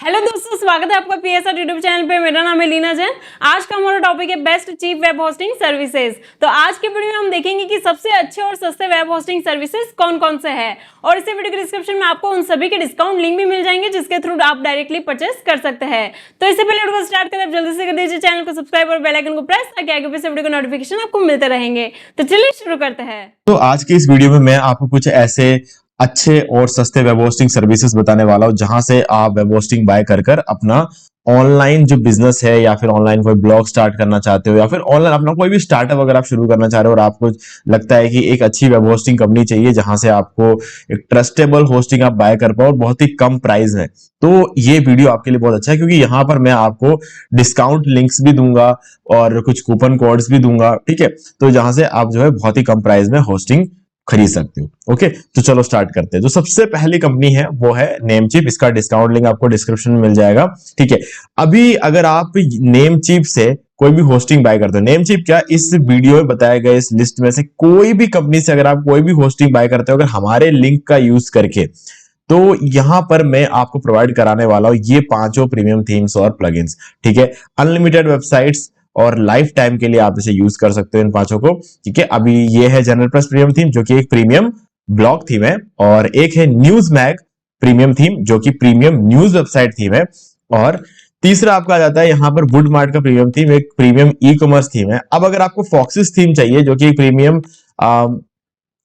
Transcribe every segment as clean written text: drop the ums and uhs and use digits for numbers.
Hello दोस्तों, स्वागत है आपका पीएसआर यूट्यूब चैनल पे। मेरा नाम है लीना जैन। आज का हमारा टॉपिक है best cheap web hosting services. तो आज के वीडियो में हम देखेंगे कि सबसे अच्छे और सस्ते वेब होस्टिंग सर्विसेज कौन कौन से हैं, और इसी वीडियो के डिस्क्रिप्शन में आपको उन सभी के डिस्काउंट लिंक भी मिल जाएंगे जिसके थ्रू आप डायरेक्टली परचेस कर सकते हैं। तो इससे पहले वीडियो को स्टार्ट करें, आप जल्दी से कर दीजिए चैनल को सब्सक्राइब और बेल आइकन को प्रेस, ताकि आगे से वीडियो का नोटिफिकेशन आपको मिलते रहेंगे। तो चलिए शुरू करते हैं। तो आज की इस वीडियो में मैं आपको कुछ ऐसे अच्छे और सस्ते वेब होस्टिंग सर्विसेज बताने वाला हूं जहां से आप वेब होस्टिंग बाय कर अपना ऑनलाइन जो बिजनेस है या फिर ऑनलाइन कोई ब्लॉग स्टार्ट करना चाहते हो या फिर ऑनलाइन अपना कोई भी स्टार्टअप अगर आप शुरू करना चाह रहे हो और आपको लगता है कि एक अच्छी वेब होस्टिंग कंपनी चाहिए जहां से आपको एक ट्रस्टेबल होस्टिंग आप बाय कर पाओ बहुत ही कम प्राइस में, तो ये वीडियो आपके लिए बहुत अच्छा है क्योंकि यहाँ पर मैं आपको डिस्काउंट लिंक्स भी दूंगा और कुछ कूपन कोड्स भी दूंगा। ठीक है, तो जहां से आप जो है बहुत ही कम प्राइस में होस्टिंग खरीद सकते हो। ओके, तो चलो स्टार्ट करते हैं। जो सबसे पहली कंपनी है वो है नेमचीप। इसका डिस्काउंट लिंक आपको डिस्क्रिप्शन में मिल जाएगा। ठीक है, अभी अगर आप नेमचीप से कोई भी होस्टिंग बाय करते हो, नेमचीप क्या, इस वीडियो में बताए गए इस लिस्ट में से कोई भी कंपनी से अगर आप कोई भी होस्टिंग बाय करते हो अगर हमारे लिंक का यूज करके, तो यहां पर मैं आपको प्रोवाइड कराने वाला हूं ये पांचों प्रीमियम थीम्स और प्लगइन्स। ठीक है, अनलिमिटेड वेबसाइट्स और लाइफ टाइम के लिए आप इसे यूज कर सकते हो इन पांचों को। ठीक है, अभी ये है जनरल प्लस प्रीमियम थीम जो कि एक प्रीमियम ब्लॉग थीम है, और एक है न्यूज मैग प्रीमियम थीम जो कि प्रीमियम न्यूज वेबसाइट थीम है, और तीसरा आपका आ जाता है यहाँ पर वुड मार्ट का प्रीमियम थीम, एक प्रीमियम ई कॉमर्स थीम है। अब अगर आपको फॉक्सिस थीम चाहिए जो कि एक प्रीमियम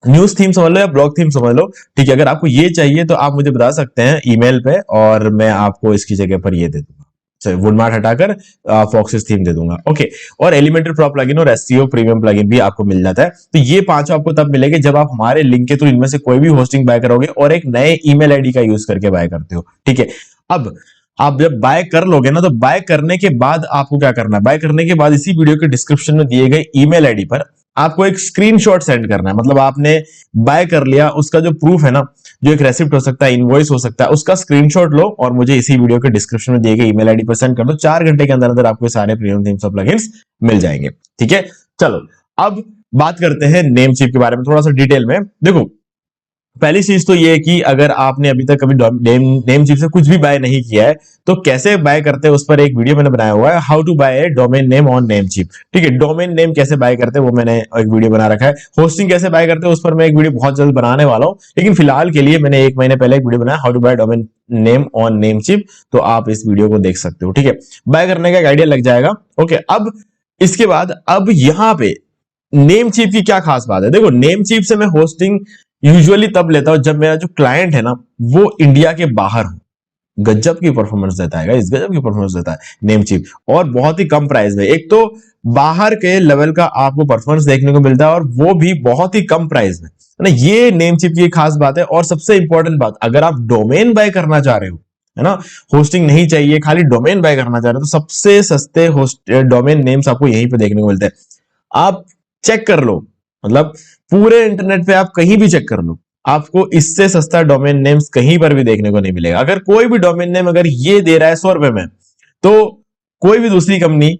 न्यूज थीम समझ लो या ब्लॉग थीम समझ लो, ठीक है, अगर आपको ये चाहिए तो आप मुझे बता सकते हैं ईमेल पे और मैं आपको इसकी जगह पर ये दे दूंगा, वुडमार्ट हटाकर फॉक्सिस थीम दे दूंगा। ओके, और एलिमेंटल प्रो प्लगइन और एसईओ प्रीमियम प्लगइन भी आपको मिल जाता है। तो ये पांचों आपको तब मिलेंगे जब आप हमारे लिंक के थ्रू इनमें से कोई भी होस्टिंग बाय करोगे और एक नए ईमेल आईडी का यूज करके बाय करते हो। ठीक है, अब आप जब बाय कर लोगे ना, तो बाय करने के बाद आपको क्या करना है, बाय करने के बाद इसी वीडियो के डिस्क्रिप्शन में दिए गए ईमेल आईडी पर आपको एक स्क्रीनशॉट सेंड करना है। मतलब आपने बाय कर लिया, उसका जो प्रूफ है ना, जो एक रेसिप्ट हो सकता है, इनवॉइस हो सकता है, उसका स्क्रीनशॉट लो और मुझे इसी वीडियो के डिस्क्रिप्शन में दिए गए ईमेल आईडी पर सेंड कर दो। 4 घंटे के अंदर अंदर आपको सारे प्रीमियम थीम्स और प्लगइन्स मिल जाएंगे। ठीक है, चलो अब बात करते हैं नेमचीप के बारे में थोड़ा सा डिटेल में। देखो, पहली चीज तो ये है कि अगर आपने अभी तक कभी नेमचीप से कुछ भी बाय नहीं किया है तो कैसे बाय करते हैं उस पर एक वीडियो मैंने बनाया हुआ है, how to buy a domain name on Namecheap. ठीक है, डोमेन नेम कैसे बाय करते हैं वो मैंने एक वीडियो बना रखा है। होस्टिंग कैसे बाय करते हैं उस पर मैं एक वीडियो बहुत जल्द बनाने वाला हूं, लेकिन फिलहाल के लिए मैंने 1 महीने पहले एक वीडियो बनाया how to buy domain name on Namecheap, तो आप इस वीडियो को देख सकते हो। ठीक है, बाय करने का एक आइडिया लग जाएगा। ओके, अब इसके बाद अब यहाँ पे नेमचीप की क्या खास बात है। देखो, नेमचीप से मैं होस्टिंग यूजुअली तब लेता हूं जब मेरा जो क्लाइंट है ना वो इंडिया के बाहर हो। गजब की परफॉर्मेंस देता है, इस गजब की परफॉर्मेंस देता है नेमचीप, और बहुत ही कम प्राइस में। एक तो बाहर के लेवल का आपको परफॉर्मेंस देखने को मिलता है और वो भी बहुत ही कम प्राइस में, है ना। ये नेमचीप की खास बात है। और सबसे इंपॉर्टेंट बात, अगर आप डोमेन बाय करना चाह रहे हो, है ना, होस्टिंग नहीं चाहिए, खाली डोमेन बाय करना चाह रहे हो, तो सबसे सस्ते डोमेन नेम्स आपको यहीं पे देखने को मिलते हैं। आप चेक कर लो, मतलब पूरे इंटरनेट पे आप कहीं भी चेक कर लो, आपको इससे सस्ता डोमेन नेम्स कहीं पर भी देखने को नहीं मिलेगा। अगर कोई भी डोमेन नेम अगर ये दे रहा है 100 रुपए में, तो कोई भी दूसरी कंपनी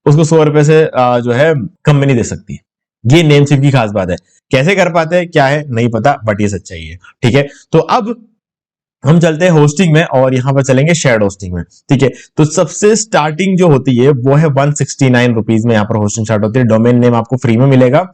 उसको 100 रुपए से जो है कम में नहीं दे सकती। ये नेमचीप की खास बात है। कैसे कर पाते हैं क्या है नहीं पता, बट ये सच्चाई है। ठीक है, तो अब हम चलते हैं होस्टिंग में और यहां पर चलेंगे शेयर्ड होस्टिंग में। ठीक है, तो सबसे स्टार्टिंग जो होती है वो है 169 रुपीज में यहाँ पर होस्टिंग स्टार्ट होती है। डोमेन नेम आपको फ्री में मिलेगा।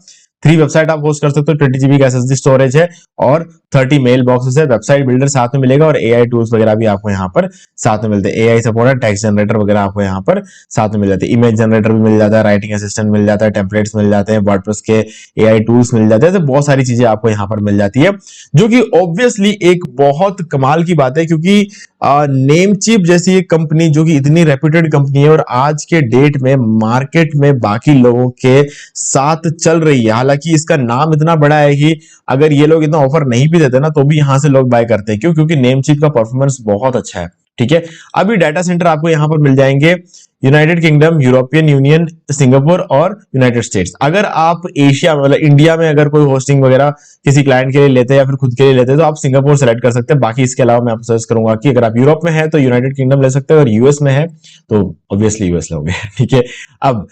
3 वेबसाइट आप होस्ट कर सकते हो, 20 GB का SSD स्टोरेज है और 30 मेल बॉक्सेस है। वेबसाइट बिल्डर साथ में मिलेगा और AI टूल्स वगैरह भी आपको यहाँ पर साथ में मिलते हैं। AI सपोर्ट है, टेक्स्ट जनरेटर वगैरह आपको यहाँ पर साथ में मिल जाते हैं। इमेज जनरेटर भी मिल जाता है, राइटिंग असिस्टेंट मिल जाता है, टेम्पलेट्स मिल जाते हैं, वर्डप्रेस के AI टूल्स मिल जाते हैं। तो बहुत सारी चीजें आपको यहाँ पर मिल जाती है, जो कि ऑब्वियसली एक बहुत कमाल की बात है क्योंकि नेमचीप जैसी एक कंपनी जो कि इतनी रेप्यूटेड कंपनी है और आज के डेट में मार्केट में बाकी लोगों के साथ चल रही है। हालांकि इसका नाम इतना बड़ा है कि अगर ये लोग इतना ऑफर नहीं भी देते ना तो भी यहां से लोग बाय करते हैं। क्यों? क्योंकि नेमचीप का परफॉर्मेंस बहुत अच्छा है। ठीक है, अभी डाटा सेंटर आपको यहां पर मिल जाएंगे। United kingdom, European union, Singapore और यूनाइटेड स्टेट्स। अगर आप एशिया में मतलब इंडिया में अगर कोई होस्टिंग वगैरह किसी क्लाइंट के लिए लेते हैं या फिर खुद के लिए लेते हैं तो आप सिंगापुर सेलेक्ट कर सकते हैं। बाकी इसके अलावा मैं आपको सजेस्ट करूंगा कि अगर आप यूरोप में हैं तो यूनाइटेड किंगडम ले सकते हैं, और यूएस में है तो ऑब्वियसली यूएस लोगे। ठीक है, अब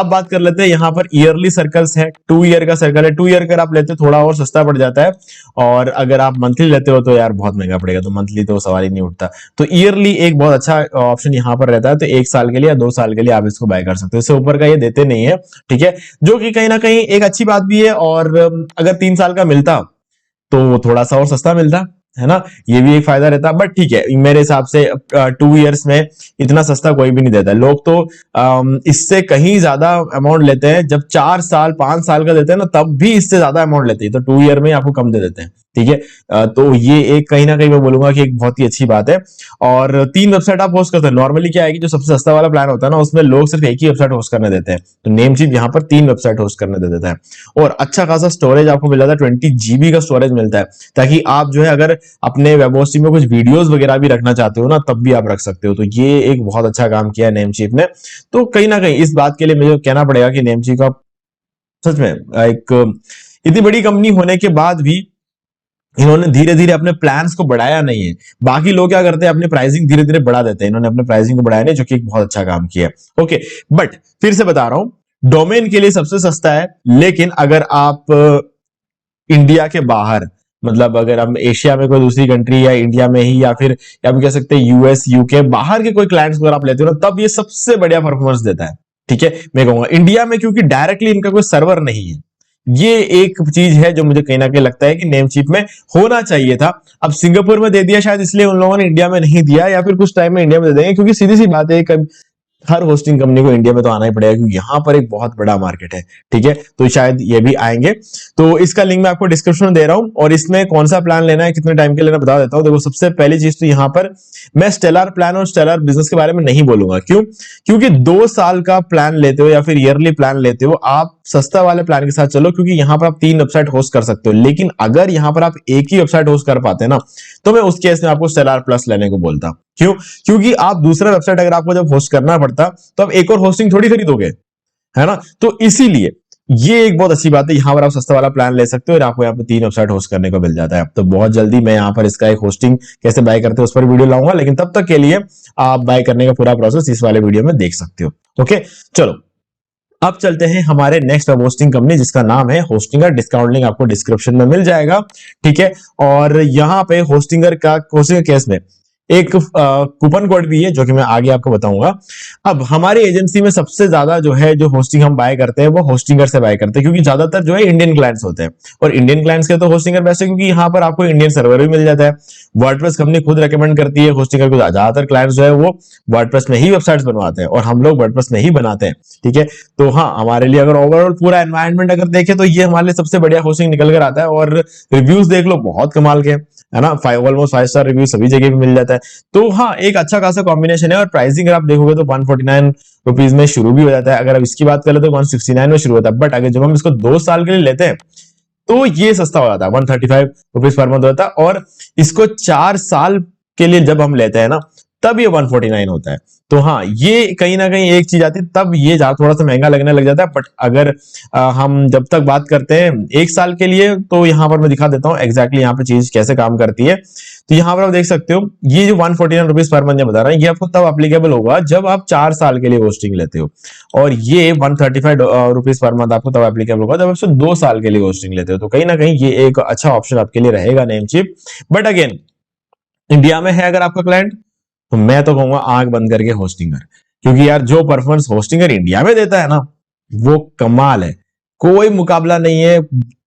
बात कर लेते हैं यहाँ पर ईयरली सर्कल्स है। 2 ईयर का सर्कल है, 2 ईयर का आप लेते हो थोड़ा और सस्ता पड़ जाता है, और अगर आप मंथली लेते हो तो यार बहुत महंगा पड़ेगा, तो मंथली तो सवाल ही नहीं उठता। तो ईयरली एक बहुत अच्छा ऑप्शन यहाँ पर रहता है, तो 1 साल के लिए या 2 साल के लिए आप इसको बाय कर सकते हो। इससे ऊपर का ये देते नहीं है, ठीक है, जो कि कहीं ना कहीं एक अच्छी बात भी है। और अगर 3 साल का मिलता तो वो थोड़ा सा और सस्ता मिलता है ना, ये भी एक फायदा रहता। बट ठीक है, मेरे हिसाब से 2 इयर्स में इतना सस्ता कोई भी नहीं देता है। लोग तो इससे कहीं ज्यादा अमाउंट लेते हैं, जब 4 साल 5 साल का देते हैं ना तब भी इससे ज्यादा अमाउंट लेते हैं, तो 2 ईयर में आपको कम दे देते हैं। ठीक है, तो ये एक कहीं ना कहीं मैं बोलूंगा कि एक बहुत ही अच्छी बात है। और 3 वेबसाइट आप होस्ट करते हैं। नॉर्मली क्या है कि जो सबसे सस्ता वाला प्लान होता है ना उसमें लोग सिर्फ एक ही वेबसाइट होस्ट करने देते हैं, तो नेमचीप यहाँ पर 3 वेबसाइट होस्ट करने दे देता है, और अच्छा खासा स्टोरेज आपको मिल जाता है। 20 GB का स्टोरेज मिलता है, ताकि आप जो है अगर अपने वेब होस्टिंग में कुछ वीडियोस वगैरह भी रखना चाहते हो ना तब भी आप रख सकते हो। तो ये एक बहुत अच्छा काम किया है नेमचीप ने। तो कहीं ना कहीं इस बात के लिए मुझे कहना पड़ेगा कि नेमचीप का सच में एक इतनी बड़ी कंपनी होने के बाद भी इन्होंने धीरे धीरे अपने प्लान्स को बढ़ाया नहीं है। बाकी लोग क्या करते हैं, अपनी प्राइसिंग धीरे धीरे बढ़ा देते हैं, इन्होंने अपने प्राइसिंग को बढ़ाया नहीं, जो कि एक बहुत अच्छा काम किया है। ओके, बट फिर से बता रहा हूं, डोमेन के लिए सबसे सस्ता है, लेकिन अगर आप इंडिया के बाहर, मतलब अगर हम एशिया में कोई दूसरी कंट्री या इंडिया में ही, या फिर आप कह सकते हैं यूएस, यूके, बाहर के कोई क्लाइंट्स अगर आप लेते हो ना तब ये सबसे बढ़िया परफॉर्मेंस देता है। ठीक है, मैं कहूंगा इंडिया में, क्योंकि डायरेक्टली इनका कोई सर्वर नहीं है। ये एक चीज है जो मुझे कहीं ना कहीं लगता है कि नेमचीप में होना चाहिए था। अब सिंगापुर में दे दिया शायद इसलिए उन लोगों ने इंडिया में नहीं दिया, या फिर कुछ टाइम में इंडिया में दे देंगे, क्योंकि सीधी सी बात है हर होस्टिंग कंपनी को इंडिया में तो आना ही पड़ेगा, क्योंकि यहाँ पर एक बहुत बड़ा मार्केट है। ठीक है, तो शायद ये भी आएंगे। तो इसका लिंक मैं आपको डिस्क्रिप्शन में दे रहा हूं, और इसमें कौन सा प्लान लेना है, कितने टाइम के लिए लेना बता देता हूं। देखो, सबसे पहली चीज तो यहाँ पर मैं स्टेलर प्लान और स्टेलर बिजनेस के बारे में नहीं बोलूंगा। क्यों? क्योंकि 2 साल का प्लान लेते हो या फिर ईयरली प्लान लेते हो, आप सस्ता वाले प्लान के साथ चलो, क्योंकि यहाँ पर आप 3 वेबसाइट होस्ट कर सकते हो। लेकिन अगर यहाँ पर आप एक ही वेबसाइट होस्ट कर पाते हैं ना, तो मैं उस केस में आपको स्टेलर प्लस लेने को बोलता। क्यों? क्योंकि आप दूसरा वेबसाइट अगर आपको जब होस्ट करना पड़ता तो आप एक और होस्टिंग थोड़ी खरीदोगे, है ना। तो इसीलिए ये एक बहुत अच्छी बात है, यहां पर आप सस्ता वाला प्लान ले सकते हो, और आपको यहाँ पे 3 वेबसाइट होस्ट करने को मिल जाता है। तो बहुत जल्दी मैं यहाँ पर इसका एक होस्टिंग कैसे बाय करते हैं उस पर वीडियो लाऊंगा, लेकिन तब तक के लिए आप बाय करने का पूरा प्रोसेस इस वाले वीडियो में देख सकते हो। ओके, चलो अब चलते हैं हमारे नेक्स्ट वेब होस्टिंग कंपनी, जिसका नाम है होस्टिंगर। डिस्काउंट लिंक आपको डिस्क्रिप्शन में मिल जाएगा। ठीक है, और यहाँ पे होस्टिंगर केस में एक कूपन कोड भी है, जो कि मैं आगे आपको बताऊंगा। अब हमारी एजेंसी में सबसे ज्यादा जो है जो होस्टिंग हम बाय करते हैं वो होस्टिंगर से बाय करते हैं, क्योंकि ज्यादातर जो है इंडियन क्लाइंट्स होते हैं, और इंडियन क्लाइंट्स के तो होस्टिंगर बेस्ट है, क्योंकि यहाँ पर आपको इंडियन सर्वर भी मिल जाता है। वर्डप्रेस कंपनी खुद रेकमेंड करती है होस्टिंगर को। ज्यादातर क्लाइंट्स जो है वो वर्डप्रेस में ही वेबसाइट्स बनवाते हैं, और हम लोग वर्डप्रेस में ही बनाते हैं। ठीक है, तो हाँ, हमारे लिए अगर ओवरऑल पूरा एनवायरनमेंट अगर देखें तो ये हमारे लिए सबसे बढ़िया होस्टिंग निकल कर आता है। और रिव्यूज देख लो, बहुत कमाल के, है ना, ऑलमोस्ट 5 स्टार रिव्यू सभी जगह पे मिल जाता है। तो हाँ, एक अच्छा खासा कॉम्बिनेशन है। और प्राइसिंग अगर आप देखोगे तो 149 रुपीज में शुरू भी हो जाता है। अगर आप इसकी बात करें तो 169 में शुरू होता है। बट अगर जब हम इसको 2 साल के लिए लेते हैं तो ये सस्ता हो जाता है, 135 रुपीज पर मंथ होता है। और इसको 4 साल के लिए जब हम लेते हैं ना तब ये 149 होता है। तो हाँ, ये कहीं ना कहीं एक चीज आती है, तब ये थोड़ा सा महंगा लगने लग जाता है। बट अगर हम जब तक बात करते हैं 1 साल के लिए, तो यहाँ पर मैं दिखा देता हूँ एग्जैक्टली यहाँ पे चीज कैसे काम करती है। तो यहाँ पर आप देख सकते हो, ये जो 149 रुपीज पर मंथ बता रहा है, ये आपको तब एप्लीकेबल होगा जब आप 4 साल के लिए होस्टिंग लेते हो। और ये 135 रुपीज पर मंथ आपको तब एप्लीकेबल होगा जब आप 2 साल के लिए होस्टिंग लेते हो। तो कहीं ना कहीं ये एक अच्छा ऑप्शन आपके लिए रहेगा नेमचीप। बट अगेन, इंडिया में है अगर आपका क्लाइंट, तो मैं तो कहूंगा आंख बंद करके होस्टिंगर, क्योंकि यार जो परफॉर्मेंस होस्टिंगर इंडिया में देता है ना वो कमाल है, कोई मुकाबला नहीं है।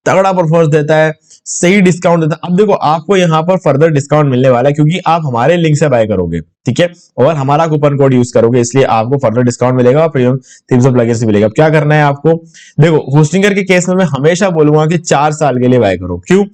तगड़ा परफॉर्मेंस देता है, सही डिस्काउंट देता है। अब देखो, आपको यहाँ पर फर्दर डिस्काउंट मिलने वाला है, क्योंकि आप हमारे लिंक से बाय करोगे, ठीक है, और हमारा कूपन कोड यूज करोगे, इसलिए आपको फर्दर डिस्काउंट मिलेगा और प्रीमियम थीम्स ऑफ प्लगइन्स से मिलेगा। अब क्या करना है आपको, देखो, होस्टिंगर के केस में मैं हमेशा बोलूंगा कि 4 साल के लिए बाय करो। क्यों?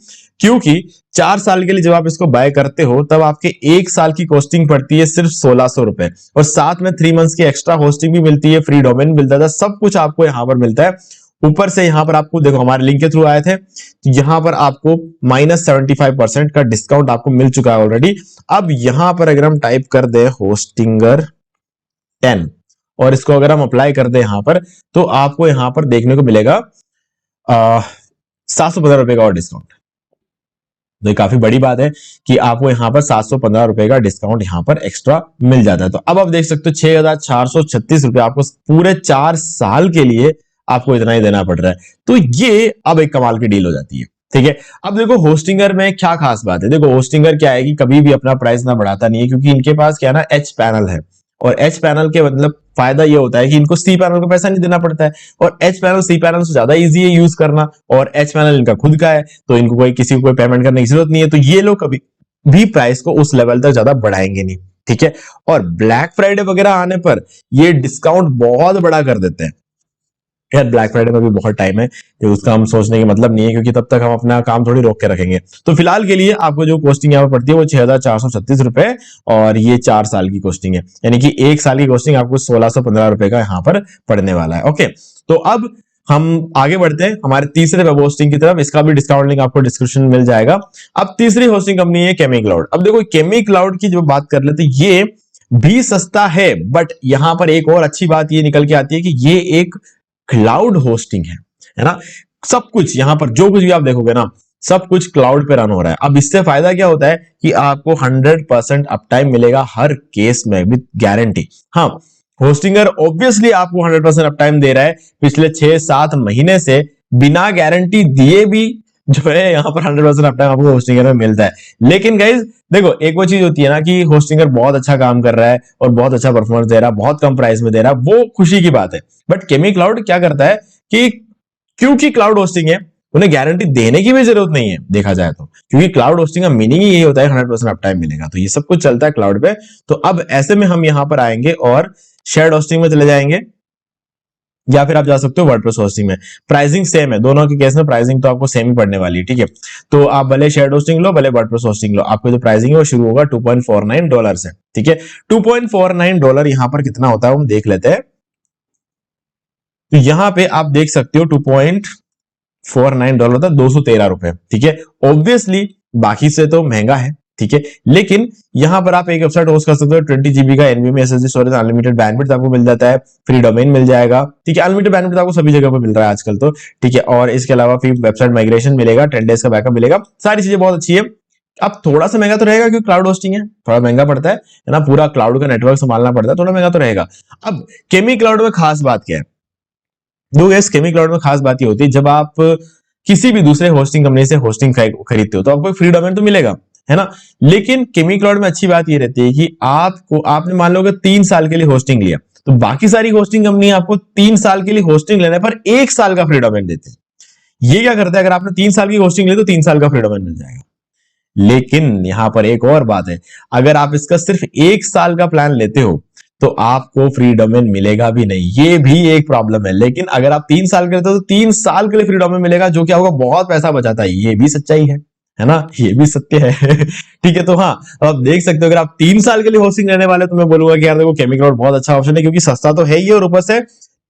क्योंकि 4 साल के लिए जब आप इसको बाय करते हो तब आपके 1 साल की कॉस्टिंग पड़ती है सिर्फ 1600 रुपए, और साथ में 3 मंथ्स की एक्स्ट्रा होस्टिंग भी मिलती है, फ्री डोमेन मिलता था, सब कुछ आपको यहाँ पर मिलता है। ऊपर से यहाँ पर आपको देखो, हमारे लिंक के थ्रू आए थे, तो यहाँ पर आपको -75% का डिस्काउंट आपको मिल चुका है ऑलरेडी। अब यहाँ पर अगर हम टाइप कर दे होस्टिंगर 10, और इसको अगर हम अप्लाई कर दें यहां पर, तो आपको यहां पर देखने को मिलेगा 715 रुपए का और डिस्काउंट। तो ये काफी बड़ी बात है कि आपको यहां पर 715 रुपए का डिस्काउंट यहां पर एक्स्ट्रा मिल जाता है। तो अब आप देख सकते हो 6,436 रुपए आपको पूरे 4 साल के लिए आपको इतना ही देना पड़ रहा है। तो ये अब एक कमाल की डील हो जाती है, ठीक है। अब देखो होस्टिंगर में क्या खास बात है, देखो होस्टिंगर क्या है कि कभी भी अपना प्राइस ना बढ़ाता नहीं है, क्योंकि इनके पास क्या है ना, एच पैनल है। और एच पैनल के मतलब फायदा ये होता है कि इनको सी पैनल को पैसा नहीं देना पड़ता है, और एच पैनल सी पैनल से ज्यादा इजी है यूज करना, और एच पैनल इनका खुद का है, तो इनको कोई किसी को कोई पेमेंट करने की जरूरत नहीं है। तो ये लोग कभी भी प्राइस को उस लेवल तक ज्यादा बढ़ाएंगे नहीं, ठीक है। और ब्लैक फ्राइडे वगैरह आने पर ये डिस्काउंट बहुत बड़ा कर देते हैं। यार ब्लैक फ्राइडे में भी बहुत टाइम है, तो उसका हम सोचने की मतलब नहीं है, क्योंकि तब तक हम अपना काम थोड़ी रोक के रखेंगे। तो फिलहाल के लिए आपको जो कॉस्टिंग यहाँ पर पड़ती है वो 6,436 रुपए, और ये 4 साल की कॉस्टिंग है, यानी कि 1 साल की कॉस्टिंग आपको 1,615 रुपए का यहाँ पर पड़ने वाला है। ओके, तो अब हम आगे बढ़ते हैं हमारे तीसरे वेब होस्टिंग की तरफ। इसका भी डिस्काउंट लिंक आपको डिस्क्रिप्शन में मिल जाएगा। अब तीसरी होस्टिंग कंपनी है केमी क्लाउड। अब देखो केमी क्लाउड की जो बात कर लेते, ये भी सस्ता है, बट यहां पर एक और अच्छी बात ये निकल के आती है कि ये एक क्लाउड होस्टिंग है ना। सब कुछ यहां पर जो कुछ भी आप देखोगे ना, सब कुछ क्लाउड पे रन हो रहा है। अब इससे फायदा क्या होता है कि आपको 100% अप टाइम मिलेगा हर केस में विद गारंटी। हाँ, होस्टिंगर ऑब्वियसली आपको 100% अप टाइम दे रहा है, पिछले 6-7 महीने से बिना गारंटी दिए भी जो है यहाँ पर 100% अप टाइम आपको होस्टिंगर में मिलता है। लेकिन गाइज देखो, एक वो चीज होती है ना कि होस्टिंगर बहुत अच्छा काम कर रहा है और बहुत अच्छा परफॉर्मेंस दे रहा है, बहुत कम प्राइस में दे रहा है, वो खुशी की बात है। बट केमी क्लाउड क्या करता है कि क्योंकि क्लाउड होस्टिंग है, उन्हें गारंटी देने की भी जरूरत नहीं है देखा जाए तो, क्योंकि क्लाउड होस्टिंग का मीनिंग ही यही होता है 100% अप टाइम मिलेगा। तो ये सब कुछ चलता है क्लाउड पे। तो अब ऐसे में हम यहां पर आएंगे और शेयर्ड होस्टिंग में चले जाएंगे, या फिर आप जा सकते हो वर्डप्रेस होस्टिंग में। प्राइसिंग सेम है, दोनों के केस में प्राइसिंग तो आपको सेम ही पड़ने वाली है, ठीक है। तो आप भले शेयर्ड होस्टिंग लो, भले वर्डप्रेस होस्टिंग लो, आपको जो प्राइसिंग है वो शुरू होगा $2.49 से, ठीक है। $2.49 यहां पर कितना होता है हम देख लेते हैं। तो यहां पे आप देख सकते हो $2.49 होता है 213 रुपए, ठीक है। ऑब्वियसली बाकी से तो महंगा है, ठीक है, लेकिन यहां पर आप एक वेबसाइट होस्ट कर सकते हो। 20 GB का NVMe SSD storage, unlimited bandwidth आपको मिल जाता है, फ्री डोमेन मिल जाएगा, ठीक है। अनलिमिटेड बैंडविड्थ आपको सभी जगह पर मिल रहा है आजकल तो, ठीक है। और इसके अलावा फिर वेबसाइट माइग्रेशन मिलेगा, 10 डेज का बैकअप मिलेगा, सारी चीजें बहुत अच्छी है। अब थोड़ा सा महंगा तो रहेगा क्योंकि क्लाउड होस्टिंग है, थोड़ा महंगा पड़ता है ना, पूरा क्लाउड का नेटवर्क संभालना पड़ता है, थोड़ा महंगा तो रहेगा। अब केमी क्लाउड में खास बात क्या है, केमी क्लाउड में खास बात ये होती है, जब आप किसी भी दूसरे होस्टिंग कंपनी से होस्टिंग खरीदते हो तो आपको फ्री डोमेन तो मिलेगा, है ना। लेकिन केमी क्लाउड में अच्छी बात ये रहती है कि आपने मान लो 3 साल के लिए होस्टिंग लिया, तो बाकी सारी होस्टिंग कंपनी आपको 3 साल के लिए होस्टिंग लेने पर 1 साल का फ्री डोमेन देते हैं। ये क्या करता है, अगर आपने 3 साल की होस्टिंग ली तो 3 साल का फ्री डोमेन मिल जाएगा। लेकिन यहां पर एक और बात है, अगर आप इसका सिर्फ 1 साल का प्लान लेते हो तो आपको फ्री डोमेन मिलेगा भी नहीं, ये भी एक प्रॉब्लम है। लेकिन अगर आप 3 साल के लेते हो तो 3 साल के लिए फ्री डोमेन मिलेगा, जो कि आपको बहुत पैसा बचाता है, ये भी सच्चाई है ना, ये भी सत्य है ठीक है। तो हाँ, आप देख सकते हो अगर आप 3 साल के लिए होस्टिंग लेने वाले तो मैं बोलूंगा कि यार देखो केमी क्लाउड बहुत अच्छा ऑप्शन है, क्योंकि सस्ता तो है ही और ऊपर से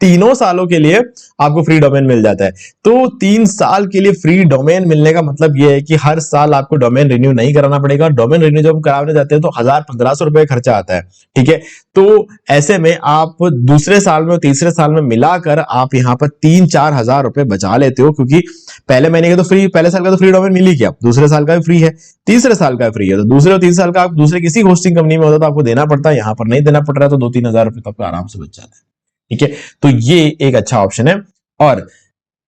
3 सालों के लिए आपको फ्री डोमेन मिल जाता है। तो 3 साल के लिए फ्री डोमेन मिलने का मतलब यह है कि हर साल आपको डोमेन रिन्यू नहीं कराना पड़ेगा। डोमेन रिन्यू जब हम कराने जाते हैं तो 1,000-1,500 रुपए खर्चा आता है, ठीक है। तो ऐसे में आप दूसरे साल में और तीसरे साल में मिलाकर आप यहाँ पर 3-4 हजार रुपए बचा लेते हो, क्योंकि पहले महीने के तो फ्री, पहले साल का तो फ्री डोमेन मिल ही गया, दूसरे साल का भी फ्री है, तीसरे साल का फ्री है। तो दूसरे और तीसरे साल का आप दूसरे किसी होस्टिंग कंपनी में होता तो आपको देना पड़ता है, यहाँ पर नहीं देना पड़ रहा है, तो 2-3 हजार रुपए तो आपको आराम से बच जाता है, ठीक है। तो ये एक अच्छा ऑप्शन है। और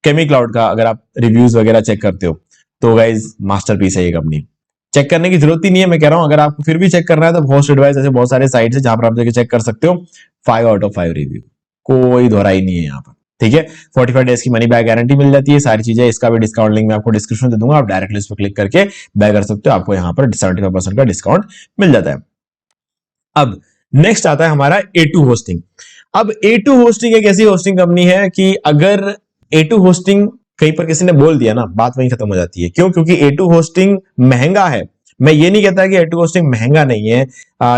केमी क्लाउड का अगर आप रिव्यूज वगैरह चेक करते हो तो गाइज मास्टरपीस है ये कंपनी, चेक करने की जरूरत ही नहीं है। मैं कह रहा हूं अगर आपको फिर भी चेक करना है तो होस्ट एडवाइस ऐसे बहुत सारे साइट्स है जहां पर आप जाके चेक कर सकते हो। 5 आउट ऑफ 5 रिव्यू, कोई दोहराई नहीं है यहाँ पर, ठीक है। 45 डेज की मनी बैक गारंटी मिल जाती है, सारी चीजें। इसका भी डिस्काउंट लिंक मैं आपको डिस्क्रिप्शन दे दूंगा, आप डायरेक्टली इस पर क्लिक करके बाय कर सकते हो, आपको यहाँ पर 75% का डिस्काउंट मिल जाता है। अब नेक्स्ट आता है हमारा A2 होस्टिंग। अब A2 होस्टिंग एक ऐसी होस्टिंग कंपनी है कि अगर A2 होस्टिंग कहीं पर किसी ने बोल दिया ना, बात वहीं खत्म हो जाती है। क्यों? क्योंकि A2 होस्टिंग महंगा है। मैं ये नहीं कहता कि A2 होस्टिंग महंगा नहीं है,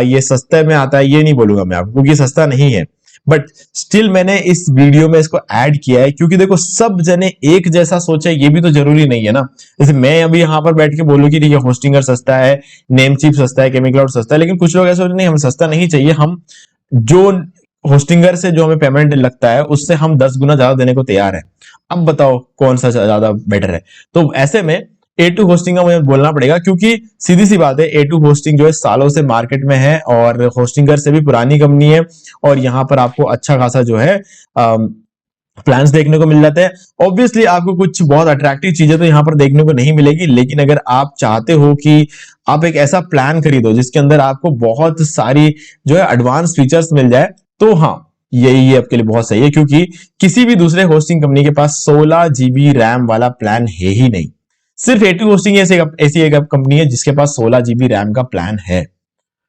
ये सस्ते में आता है, ये नहीं बोलूंगा मैं आपको, क्योंकि सस्ता नहीं है। बट स्टिल मैंने इस वीडियो में इसको ऐड किया है क्योंकि देखो सब जने एक जैसा सोचे ये भी तो जरूरी नहीं है ना। जैसे मैं अभी यहाँ पर बैठ के बोलूं कि ठीक है होस्टिंगर सस्ता है, नेमचीप सस्ता है, केमी क्लाउड सस्ता है, लेकिन कुछ लोग ऐसे सोचे नहीं हमें सस्ता नहीं चाहिए, हम जो होस्टिंगर से जो हमें पेमेंट लगता है उससे हम 10 गुना ज्यादा देने को तैयार है। अब बताओ कौन सा ज्यादा बेटर है। तो ऐसे में A2 होस्टिंग का मुझे बोलना पड़ेगा, क्योंकि सीधी सी बात है A2 होस्टिंग जो है सालों से मार्केट में है और होस्टिंगर से भी पुरानी कंपनी है और यहाँ पर आपको अच्छा खासा जो है प्लान्स देखने को मिल जाते हैं। ऑब्वियसली आपको कुछ बहुत अट्रैक्टिव चीजें तो यहाँ पर देखने को नहीं मिलेगी, लेकिन अगर आप चाहते हो कि आप एक ऐसा प्लान खरीदो जिसके अंदर आपको बहुत सारी जो है एडवांस फीचर्स मिल जाए, तो हाँ यही आपके लिए बहुत सही है, क्योंकि किसी भी दूसरे होस्टिंग कंपनी के पास 16 GB रैम वाला प्लान है ही नहीं। सिर्फ A2 होस्टिंग ऐसी एक कंपनी है जिसके पास 16 GB रैम का प्लान है।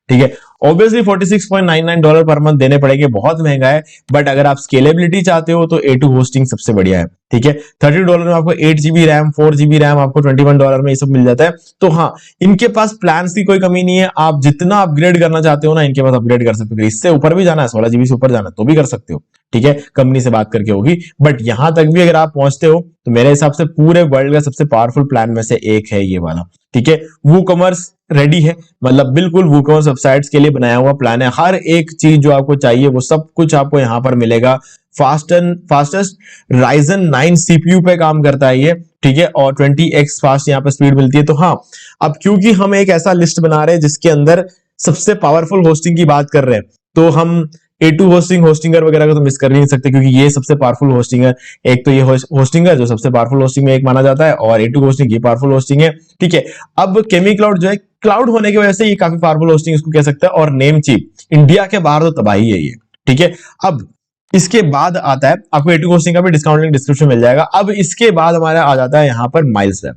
ठीक है, ऑब्वियसली $46.99 पर मंथ देने पड़ेंगे, बहुत महंगा है, बट अगर आप स्केलेबिलिटी चाहते हो तो A2 होस्टिंग सबसे बढ़िया है। ठीक है, $30 में आपको 8 GB रैम, 4 GB रैम आपको $21 में ये सब मिल जाता है। तो हाँ, इनके पास प्लान्स की कोई कमी नहीं है, आप जितना अपग्रेड करना चाहते हो ना इनके पास अपग्रेड कर सकते हो। इससे ऊपर भी जाना है, 16 GB से ऊपर जाना है तो भी कर सकते हो। ठीक है, कंपनी से बात करके होगी, बट यहां तक भी अगर आप पहुंचते हो तो मेरे हिसाब से पूरे वर्ल्ड का सबसे पावरफुल प्लान में से एक है ये वाला। ठीक है, WooCommerce रेडी है, मतलब बिल्कुल WooCommerce वेबसाइट्स के लिए बनाया हुआ प्लान है। हर एक चीज जो आपको चाहिए वो सब कुछ आपको यहां पर मिलेगा। फास्टेस्ट Ryzen 9 CPU पे काम करता है ये। ठीक है, और 20x फास्ट यहाँ पे स्पीड मिलती है। तो हाँ, अब क्योंकि हम एक ऐसा लिस्ट बना रहे हैं जिसके अंदर सबसे पावरफुल होस्टिंग की बात कर रहे हैं, तो हम A2 होस्टिंगर वगैरह को तो मिस कर नहीं सकते, क्योंकि ये सबसे पावरफुल होस्टिंग है। एक तो ये होस्टिंगर जो सबसे पावरफुल होस्टिंग में एक माना जाता है, और A2 होस्टिंग ये पावरफुल होस्टिंग है। ठीक है, अब केमीक्लाउड जो है क्लाउड होने की वजह से ये काफी पावरफुल होस्टिंग इसको कह सकते हैं, और नेमचीप इंडिया के बाहर तो तबाही है ये। ठीक है, अब इसके बाद आता है आपको A2 होस्टिंग का भी डिस्काउंट लिंक डिस्क्रिप्शन मिल जाएगा। अब इसके बाद हमारा आ जाता है यहाँ पर माइल्सवेब।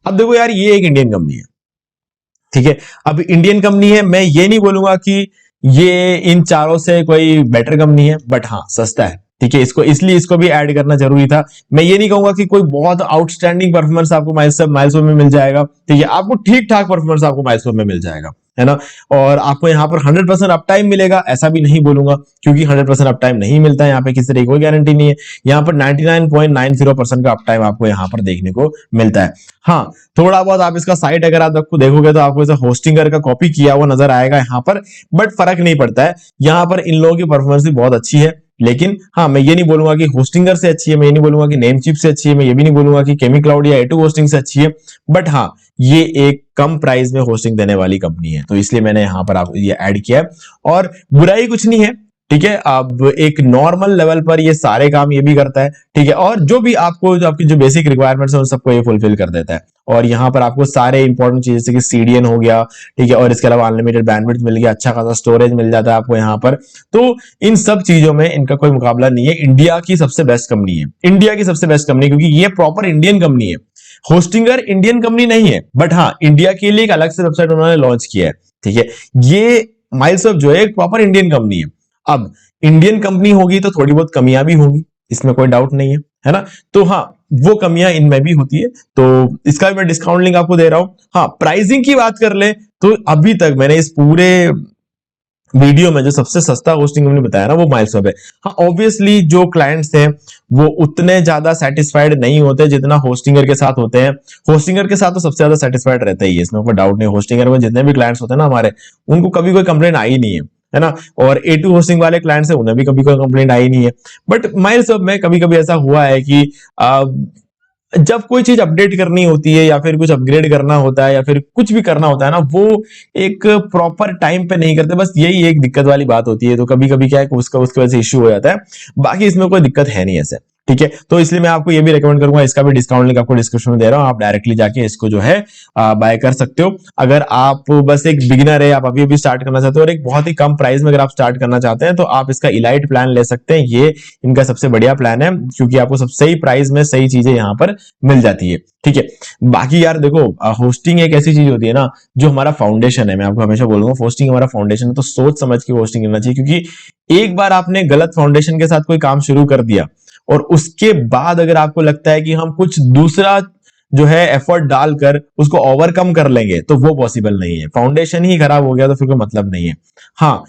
अब देखो यार, ये एक इंडियन कंपनी है। ठीक है, अब इंडियन कंपनी है, मैं ये नहीं बोलूंगा कि ये इन चारों से कोई बेटर कंपनी है, बट हाँ सस्ता है। ठीक है, इसलिए इसको भी ऐड करना जरूरी था। मैं ये नहीं कहूंगा कि कोई बहुत आउटस्टैंडिंग परफॉर्मेंस आपको माइल्सवेब में मिल जाएगा। ठीक है, आपको ठीक ठाक परफॉर्मेंस आपको माइल्सवेब में मिल जाएगा, है ना। और आपको यहाँ पर 100% अप टाइम मिलेगा, ऐसा भी नहीं बोलूंगा, क्योंकि 100% अप टाइम नहीं मिलता है यहाँ पे, किसी तरह की कोई गारंटी नहीं है। यहाँ पर 99.90% का अप टाइम आपको यहाँ पर देखने को मिलता है। हाँ, थोड़ा बहुत आप इसका साइट अगर आप आपको देखोगे तो आपको ऐसा होस्टिंगर का कॉपी किया हुआ नजर आएगा यहाँ पर, बट फर्क नहीं पड़ता है। यहाँ पर इन लोगों की परफॉर्मेंस भी बहुत अच्छी है, लेकिन हाँ मैं ये नहीं बोलूंगा कि होस्टिंगर से अच्छी है, मैं ये नहीं बोलूंगा कि नेमचीप से अच्छी है, मैं ये भी नहीं बोलूंगा कि केमीक्लाउड या A2 होस्टिंग से अच्छी है, बट हाँ ये एक कम प्राइस में होस्टिंग देने वाली कंपनी है, तो इसलिए मैंने यहाँ पर आपको ये ऐड किया है। और बुराई कुछ नहीं है। ठीक है, अब एक नॉर्मल लेवल पर ये सारे काम ये भी करता है। ठीक है, और जो भी आपकी जो बेसिक रिक्वायरमेंट्स है उन सबको ये फुलफिल कर देता है। और यहाँ पर आपको सारे इंपॉर्टेंट चीजें जैसे कि CDN हो गया, ठीक है, और इसके अलावा अनलिमिटेड बैंडविड्थ मिल गया, अच्छा खासा स्टोरेज मिल जाता है आपको यहाँ पर। तो इन सब चीजों में इनका कोई मुकाबला नहीं है। इंडिया की सबसे बेस्ट कंपनी है, इंडिया की सबसे बेस्ट कंपनी, क्योंकि ये प्रॉपर इंडियन कंपनी है। होस्टिंगर इंडियन कंपनी नहीं है, बट हाँ इंडिया के लिए एक अलग से वेबसाइट उन्होंने लॉन्च किया है। ठीक है, ये माइल्सवेब जो है एक प्रॉपर इंडियन कंपनी है। अब इंडियन कंपनी होगी तो थोड़ी बहुत कमियां भी होंगी, इसमें कोई डाउट नहीं है ना। तो हाँ, वो कमियां इनमें भी होती है, तो इसका भी मैं डिस्काउंट लिंक आपको दे रहा हूं। हाँ, प्राइसिंग की बात कर ले तो अभी तक मैंने इस पूरे वीडियो में जो सबसे सस्ता होस्टिंग कंपनी बताया ना वो माइल्सवेब है। हाँ, ऑब्वियसली जो क्लाइंट्स हैं वो उतने ज्यादा सेटिस्फाइड नहीं होते जितना होस्टिंगर के साथ होते हैं। होस्टिंगर के साथ तो सबसे ज्यादा सेटिस्फाइड रहता ही है, इसमें कोई डाउट नहीं। होस्टिंगर में जितने भी क्लाइंट्स होते हैं ना हमारे, उनको कभी कोई कंप्लेंट आई नहीं है ना। और A2 होस्टिंग वाले क्लाइंट्स है, उन्हें भी कभी कोई कंप्लेंट आई नहीं है। बट माइल्सवेब में कभी कभी ऐसा हुआ है कि जब कोई चीज अपडेट करनी होती है या फिर कुछ अपग्रेड करना होता है या फिर कुछ भी करना होता है ना, वो एक प्रॉपर टाइम पे नहीं करते, बस यही एक दिक्कत वाली बात होती है। तो कभी कभी क्या है उसकी वजह से इश्यू हो जाता है, बाकी इसमें कोई दिक्कत है नहीं ऐसे। ठीक है, तो इसलिए मैं आपको ये भी रेकमेंड करूंगा, इसका भी डिस्काउंट लिंक आपको डिस्क्रिप्शन में दे रहा हूं, आप डायरेक्टली जाके इसको जो है बाय कर सकते हो। अगर आप बस एक बिगिनर है, आप अभी अभी स्टार्ट करना चाहते हो और एक बहुत ही कम प्राइस में अगर आप स्टार्ट करना चाहते हैं तो आप इसका इलाइट प्लान ले सकते हैं। ये इनका सबसे बढ़िया प्लान है, क्योंकि आपको सब सही प्राइस में सही चीजें यहाँ पर मिल जाती है। ठीक है, बाकी यार देखो, होस्टिंग एक ऐसी चीज होती है ना जो हमारा फाउंडेशन है। मैं आपको हमेशा बोलूंगा होस्टिंग हमारा फाउंडेशन है, तो सोच समझ के होस्टिंग करना चाहिए, क्योंकि एक बार आपने गलत फाउंडेशन के साथ कोई काम शुरू कर दिया और उसके बाद अगर आपको लगता है कि हम कुछ दूसरा जो है एफर्ट डालकर उसको ओवरकम कर लेंगे, तो वो पॉसिबल नहीं है। फाउंडेशन ही खराब हो गया तो फिर कोई मतलब नहीं है। हाँ,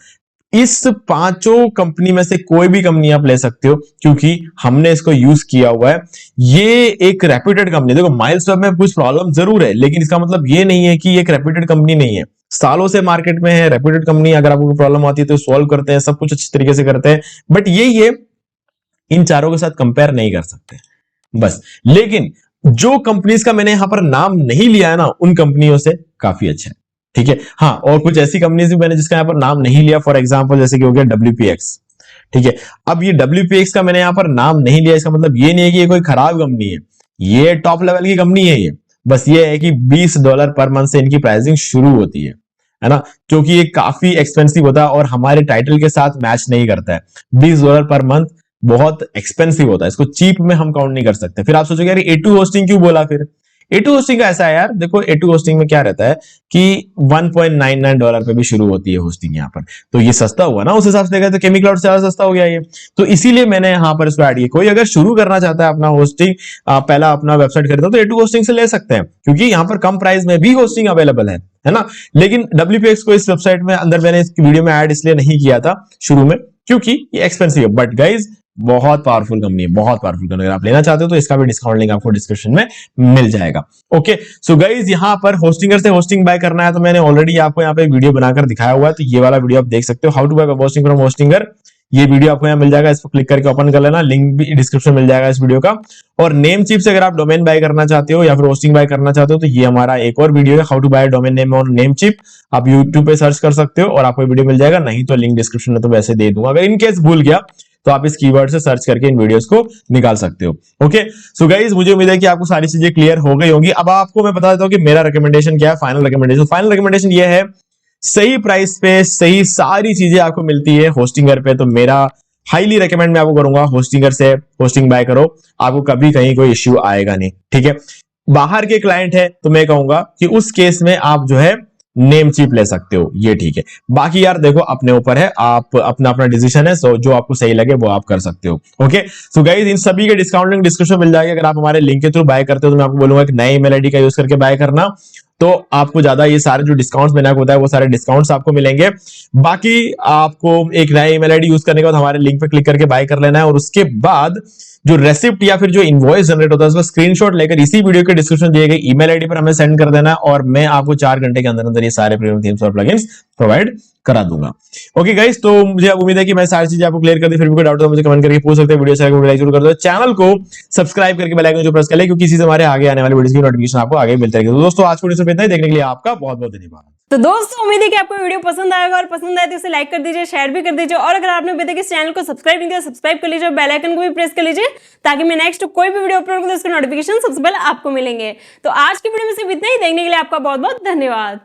इस पांचों कंपनी में से कोई भी कंपनी आप ले सकते हो, क्योंकि हमने इसको यूज किया हुआ है। ये एक रेप्यूटेड कंपनी, देखो माइल्सवेब में कुछ प्रॉब्लम जरूर है, लेकिन इसका मतलब ये नहीं है कि ये एक रेप्यूटेड कंपनी नहीं है। सालों से मार्केट में है, रेप्यूटेड कंपनी, अगर आपको प्रॉब्लम आती है तो सॉल्व करते हैं, सब कुछ अच्छी तरीके से करते हैं। बट ये इन चारों के साथ कंपेयर नहीं कर सकते बस। लेकिन जो कंपनीज का मैंने यहां पर नाम नहीं लिया है ना, उन कंपनियों से काफी अच्छा है, ठीक है। हाँ, और कुछ ऐसी कंपनीज भी मैंने जिसका यहां पर नाम नहीं लिया, फॉर एग्जांपल जैसे कि हो गया WPX, ठीक है। अब ये WPX का मैंने यहां पर नाम नहीं लिया, इसका मतलब ये नहीं है कि ये कोई खराब कंपनी है, ये टॉप लेवल की कंपनी है। ये बस ये है कि $20 पर मंथ से इनकी प्राइसिंग शुरू होती है ना, क्योंकि ये काफी एक्सपेंसिव होता है और हमारे टाइटल के साथ मैच नहीं करता है। $20 पर मंथ बहुत एक्सपेंसिव होता है, इसको चीप में हम काउंट नहीं कर सकते। फिर आप सोचोगे यार A2 होस्टिंग क्यों बोला? फिर A2 होस्टिंग का ऐसा है यार, देखो A2 होस्टिंग में क्या रहता है कि $1.99 पे भी शुरू होती है होस्टिंग यहाँ पर, तो ये सस्ता हुआ ना, उस हिसाब से देखा तो केमी क्लाउड से ज्यादा सस्ता हो गया ये, तो इसीलिए मैंने यहाँ पर इसको ऐड किया। कोई अगर शुरू करना चाहता है अपना होस्टिंग, पहला अपना वेबसाइट खरीदना, तो A2 होस्टिंग से ले सकते हैं, क्योंकि यहाँ पर कम प्राइस में भी होस्टिंग अवेलेबल है ना। लेकिन WPX को इस वेबसाइट में अंदर मैंने इस वीडियो में ऐड इसलिए नहीं किया था शुरू में, क्योंकि ये एक्सपेंसिव है। बट गाइज बहुत पावरफुल कंपनी है, बहुत पावरफुल कंपनी। अगर आप लेना चाहते हो तो इसका भी डिस्काउंट लिंक आपको डिस्क्रिप्शन में मिल जाएगा। ओके, सो गाइज यहाँ पर होस्टिंगर से होस्टिंग बाय करना है तो मैंने ऑलरेडी आपको यहाँ पे एक वीडियो बनाकर दिखाया हुआ है, तो ये वाला वीडियो आप देख सकते हो, how to buy hosting from Hostinger. ये वीडियो आपको यहाँ मिल जाएगा, इसको क्लिक करके ओपन कर लेना, लिंक भी डिस्क्रिप्शन मिल जाएगा इस वीडियो का। और नेम चिप से अगर आप डोमेन बाय करना चाहते हो या फिर होस्टिंग बाय करना चाहते हो तो ये हमारा एक और वीडियो है, how to buy domain name और नेम चिप। आप यूट्यूब पे सर्च कर सकते हो और आपको वीडियो मिल जाएगा, नहीं तो लिंक डिस्क्रिप्शन में तो वैसे दे दूंगा। अगर इनकेस भूल गया तो आप इस कीवर्ड से सर्च करके इन वीडियोस को निकाल सकते हो। ओके, सो गाइज मुझे उम्मीद है कि आपको सारी चीजें क्लियर हो गई होंगी। अब आपको मैं बता देता हूं कि मेरा रिकमेंडेशन क्या है, फाइनल रिकमेंडेशन ये है, सही प्राइस पे सही सारी चीजें आपको मिलती है होस्टिंगर पे, तो मेरा हाईली रेकमेंड मैं आपको करूंगा होस्टिंगर से होस्टिंग बाय करो, आपको कभी कहीं कोई इश्यू आएगा नहीं, ठीक है। बाहर के क्लाइंट है तो मैं कहूंगा कि उस केस में आप जो है नेम चिप ले सकते हो, ये ठीक है। बाकी यार देखो अपने ऊपर है, आप अपना डिसीजन है, सो जो आपको सही लगे वो आप कर सकते हो। ओके, सो गाइस इन सभी के डिस्काउंट लिंक डिस्क्रिप्शन मिल जाएगा। अगर आप हमारे लिंक के थ्रू बाय करते हो तो मैं आपको बोलूंगा कि नए ईमेल आईडी का यूज करके बाय करना, तो आपको ज्यादा ये सारे जो डिस्काउंट्स मैंने आपको बताया वो सारे डिस्काउंट्स आपको मिलेंगे। बाकी आपको एक नया ईमेल आईडी यूज करने के बाद हमारे लिंक पे क्लिक करके बाय कर लेना है, और उसके बाद जो रेसिप्ट या फिर जो इनवॉइस जनरेट होता है उसका स्क्रीनशॉट लेकर इसी वीडियो के डिस्क्रिप्शन दिए गए ईमेल आईडी पर हमें सेंड कर देना है, और मैं आपको 4 घंटे के अंदर अंदर ये सारे प्रीमियम थीम्स और प्लगइन्स प्रोवाइड करा दूंगा। ओके गाइस, तो मुझे अब उम्मीद है कि मैं सारी चीजें आपको क्लियर कर दी। फिर भी कोई डाउट हो तो मुझे कमेंट करके पूछ सकते हैं। वीडियो से लाइक जरूर कर दो, चैनल को सब्सक्राइब करके बेल आइकन जो प्रेस कर ले, क्योंकि इसी से हमारे आगे आने वाली वीडियोस की नोटिफिकेशन आपको आगे मिलती रहेगी। तो दोस्तों आज की वीडियो से इतना ही, देखने के लिए आपका बहुत बहुत धन्यवाद। तो दोस्तों उम्मीद है कि आपको वीडियो पसंद आएगा, और पसंद आए तो इसे लाइक कर दीजिए, शेयर भी कर दीजिए, और अगर आपने अभी तक इस चैनल को सब्सक्राइब नहीं किया सब्सक्राइब कर लीजिए, बेल आइकन को भी प्रेस कर लीजिए, ताकि मैं नेक्स्ट कोई भी वीडियो अपलोड करूं तो उसके नोटिफिकेशन सबसे पहले आपको मिलेंगे। तो आज की वीडियो में सिर्फ इतना ही, देखने के लिए आपका बहुत बहुत धन्यवाद।